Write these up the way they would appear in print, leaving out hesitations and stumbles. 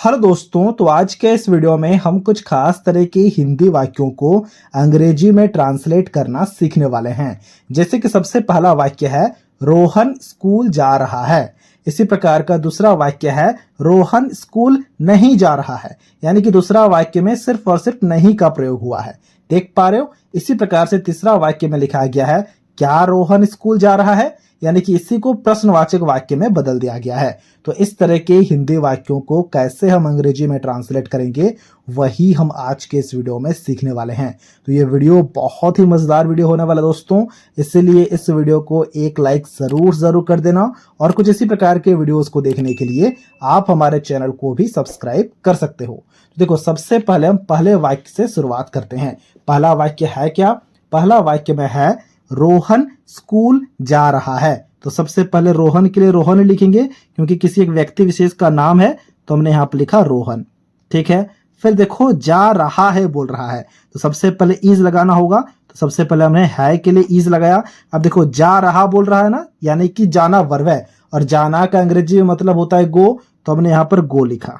Hello दोस्तों, तो आज के इस वीडियो में हम कुछ खास तरह के हिंदी वाक्यों को अंग्रेजी में ट्रांसलेट करना सीखने वाले हैं। जैसे कि सबसे पहला वाक्य है रोहन स्कूल जा रहा है। इसी प्रकार का दूसरा वाक्य है रोहन स्कूल नहीं जा रहा है, यानी कि दूसरा वाक्य में सिर्फ और सिर्फ नहीं का प्रयोग हुआ है। देख पा रहे हो। इसी प्रकार से तीसरा वाक्य में लिखा गया है क्या रोहन स्कूल जा रहा है, यानी कि इसी को प्रश्नवाचक वाक्य में बदल दिया गया है। तो इस तरह के हिंदी वाक्यों को कैसे हम अंग्रेजी में ट्रांसलेट करेंगे, वही हम आज के इस वीडियो में सीखने वाले हैं। तो ये वीडियो बहुत ही मजेदार वीडियो होने वाला दोस्तों, इसलिए इस वीडियो को एक लाइक जरूर कर देना। और कुछ इसी प्रकार के वीडियोस को देखने के लिए आप हमारे चैनल को भी सब्सक्राइब कर सकते हो। तो देखो, सबसे पहले हम पहले वाक्य से शुरुआत करते हैं। पहला वाक्य है क्या? पहला वाक्य में है रोहन स्कूल जा रहा है। तो सबसे पहले रोहन के लिए रोहन लिखेंगे, क्योंकि किसी एक व्यक्ति विशेष का नाम है, तो हमने यहां पर लिखा रोहन। ठीक है। फिर देखो, जा रहा है बोल रहा है, तो सबसे पहले ईज लगाना होगा। तो सबसे पहले हमने है के लिए ईज लगाया। अब देखो, जा रहा बोल रहा है ना, यानी कि जाना वर्ब है, और जाना का अंग्रेजी में मतलब होता है गो, तो हमने यहां पर गो लिखा।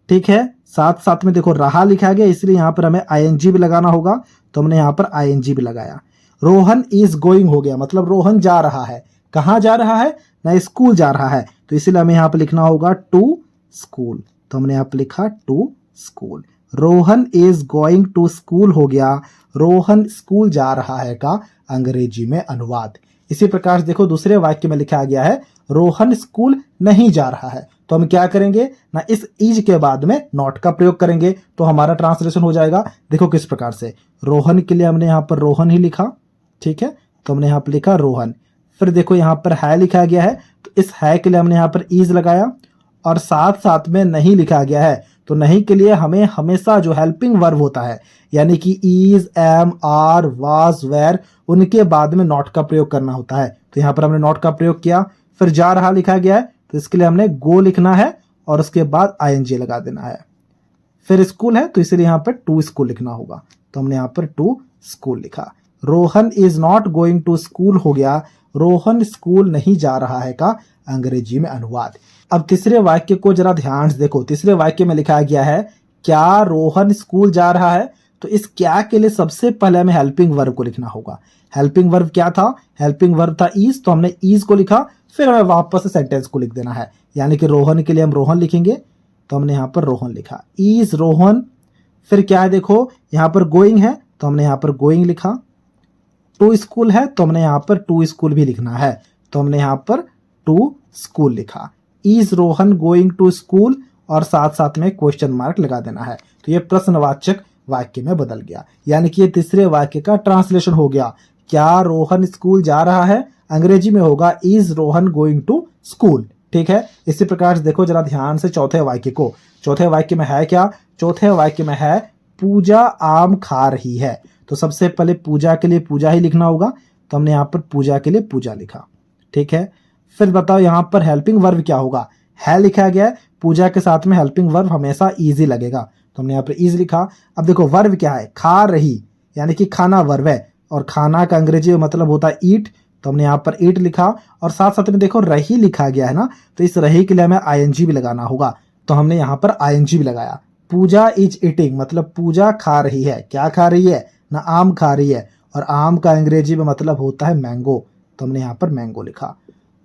ठीक है। साथ साथ में देखो रहा लिखा गया, इसलिए यहां पर हमें आईएनजी भी लगाना होगा, तो हमने यहां पर आईएनजी भी लगाया। रोहन इज गोइंग हो गया, मतलब रोहन जा रहा है। कहां जा रहा है? ना स्कूल जा रहा है, तो इसलिए हमें यहां पर लिखना होगा टू स्कूल। तो हमने यहां पर लिखा to school. Rohan is going to school हो गया रोहन स्कूल जा रहा है का अंग्रेजी में अनुवाद। इसी प्रकार से देखो, दूसरे वाक्य में लिखा गया है रोहन स्कूल नहीं जा रहा है। तो हम क्या करेंगे ना, इस इज के बाद में नॉट का प्रयोग करेंगे, तो हमारा ट्रांसलेशन हो जाएगा। देखो किस प्रकार से, रोहन के लिए हमने यहां पर रोहन ही लिखा। ठीक है। तो हमने यहां पर लिखा रोहन। फिर देखो यहां पर है लिखा गया है, तो इस है के लिए हमने यहां पर इज लगाया, और साथ साथ में नहीं लिखा गया है। तो नहीं के लिए हमें हमेशा जो हेल्पिंग वर्ब होता है, यानी कि is, am, are, was, were, उनके बाद में नॉट का प्रयोग करना होता है। तो यहां पर हमने नॉट का प्रयोग किया। फिर जा रहा लिखा गया है, तो इसके लिए हमने गो लिखना है, और उसके बाद आईएनजी लगा देना है। फिर स्कूल है, तो इसलिए यहां पर टू स्कूल लिखना होगा, तो हमने यहां पर टू स्कूल लिखा। Rohan is not going to school हो गया रोहन स्कूल नहीं जा रहा है का अंग्रेजी में अनुवाद। अब तीसरे वाक्य को जरा ध्यान से देखो। तीसरे वाक्य में लिखा गया है क्या रोहन स्कूल जा रहा है। तो इस क्या के लिए सबसे पहले हमें हेल्पिंग वर्ब को लिखना होगा। हेल्पिंग वर्ब क्या था? हेल्पिंग वर्ब था ईज, तो हमने ईज को लिखा। फिर हमें वापस से सेंटेंस को लिख देना है, यानी कि रोहन के लिए हम रोहन लिखेंगे, तो हमने यहां पर रोहन लिखा, ईज रोहन। फिर क्या है, देखो यहां पर गोइंग है, तो हमने यहां पर गोइंग लिखा। टू स्कूल है, तो हमने यहां पर टू स्कूल भी लिखना है, तो हमने यहां पर टू स्कूल लिखा। Is Rohan going to school, और साथ साथ में क्वेश्चन मार्क लगा देना है। तो ये प्रश्नवाचक वाक्य में बदल गया, यानी कि ये तीसरे वाक्य का ट्रांसलेशन हो गया। क्या रोहन स्कूल जा रहा है, अंग्रेजी में होगा is Rohan going to school. ठीक है। इसी प्रकार से देखो जरा ध्यान से चौथे वाक्य को। चौथे वाक्य में है क्या? चौथे वाक्य में है पूजा आम खा रही है। तो सबसे पहले पूजा के लिए पूजा ही लिखना होगा, तो हमने यहां पर पूजा के लिए पूजा लिखा। ठीक है। फिर बताओ यहां पर हेल्पिंग वर्ब क्या होगा? है लिखा गया है, पूजा के साथ में हेल्पिंग वर्ब हमेशा इजी लगेगा, तो हमने यहां पर इज लिखा। अब देखो वर्ब क्या है? खा रही, यानी कि खाना वर्ब है, और खाना का अंग्रेजी में मतलब होता है ईट, तो हमने यहां पर ईट लिखा। और साथ साथ में देखो रही लिखा गया है ना, तो इस रही के लिए हमें आईएनजी भी लगाना होगा, तो हमने यहां पर आईएनजी भी लगाया। पूजा इज ईटिंग, मतलब पूजा खा रही है। क्या खा रही है? ना आम खा रही है, और आम का अंग्रेजी में मतलब होता है मैंगो, तो हमने यहां पर मैंगो लिखा।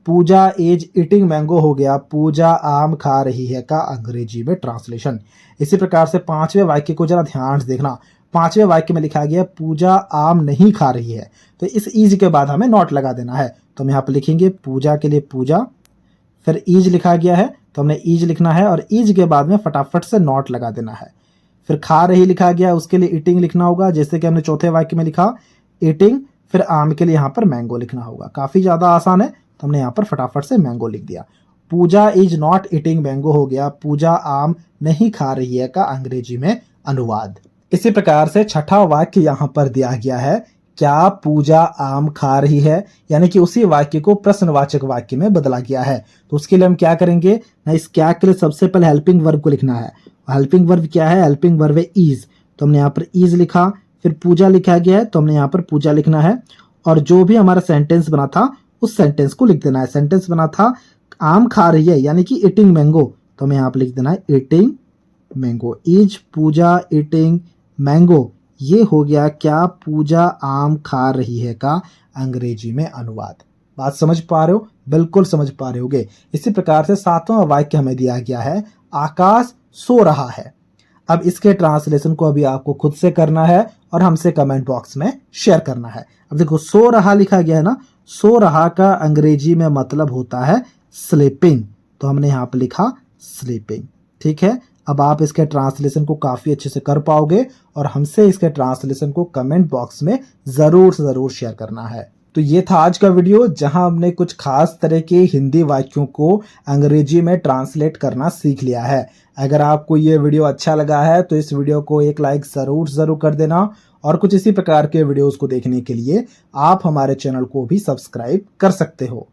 पूजा इज ईटिंग मैंगो हो गया पूजा आम खा रही है का अंग्रेजी में ट्रांसलेशन। इसी प्रकार से पांचवें वाक्य को जरा ध्यान से देखना। पांचवें वाक्य में लिखा गया पूजा आम नहीं खा रही है, तो इस ईज के बाद हमें नॉट लगा देना है, तो हम यहाँ पर लिखेंगे पूजा के लिए पूजा। फिर ईज लिखा गया है, तो हमने ईज लिखना है, और ईज के बाद में फटाफट से नॉट लगा देना है। फिर खा रही लिखा गया, उसके लिए ईटिंग लिखना होगा, जैसे कि हमने चौथे वाक्य में लिखा ईटिंग। फिर आम के लिए यहाँ पर मैंगो लिखना होगा। काफी ज्यादा आसान है, तो हमने यहाँ पर फटाफट से मैंगो लिख दिया। पूजा इज नॉट ईटिंग मैंगो हो गया पूजा आम नहीं खा रही है का अंग्रेजी में अनुवाद। इसी प्रकार से छठा वाक्य यहाँ पर दिया गया है क्या पूजा आम खा रही है, यानी कि उसी वाक्य को प्रश्नवाचक वाक्य में बदला गया है। तो उसके लिए हम क्या करेंगे ना, इस क्या के लिए सबसे पहले हेल्पिंग वर्ब को लिखना है। हेल्पिंग वर्ब क्या है? हेल्पिंग वर्ब है इज, तो हमने यहाँ पर इज लिखा। फिर पूजा लिखा गया है, तो हमने यहाँ पर पूजा लिखना है, और जो भी हमारा सेंटेंस बना था उस सेंटेंस को लिख देना है। सेंटेंस बना था आम खा रही है, यानी कि ईटिंग मैंगो, तो हमें यहाँ पे लिख देना है eating mango. Is Pooja eating mango, ये हो गया क्या पूजा आम खा रही है का अंग्रेजी में अनुवाद। बात समझ पा रहे हो? बिल्कुल समझ पा रहे होगे। इसी प्रकार से 7वां वाक्य हमें दिया गया है, आकाश सो रहा है। अब इसके ट्रांसलेशन को अभी आपको खुद से करना है और हमसे कमेंट बॉक्स में शेयर करना है। अब देखो सो रहा लिखा गया है ना, सो रहा का अंग्रेजी में मतलब होता है स्लीपिंग, तो हमने यहाँ पे लिखा स्लीपिंग। ठीक है, अब आप इसके ट्रांसलेशन को काफी अच्छे से कर पाओगे और हमसे इसके ट्रांसलेशन को कमेंट बॉक्स में जरूर से जरूर शेयर करना है। तो ये था आज का वीडियो जहां हमने कुछ खास तरह के हिंदी वाक्यों को अंग्रेजी में ट्रांसलेट करना सीख लिया है। अगर आपको ये वीडियो अच्छा लगा है तो इस वीडियो को एक लाइक जरूर कर देना और कुछ इसी प्रकार के वीडियोस को देखने के लिए आप हमारे चैनल को भी सब्सक्राइब कर सकते हो।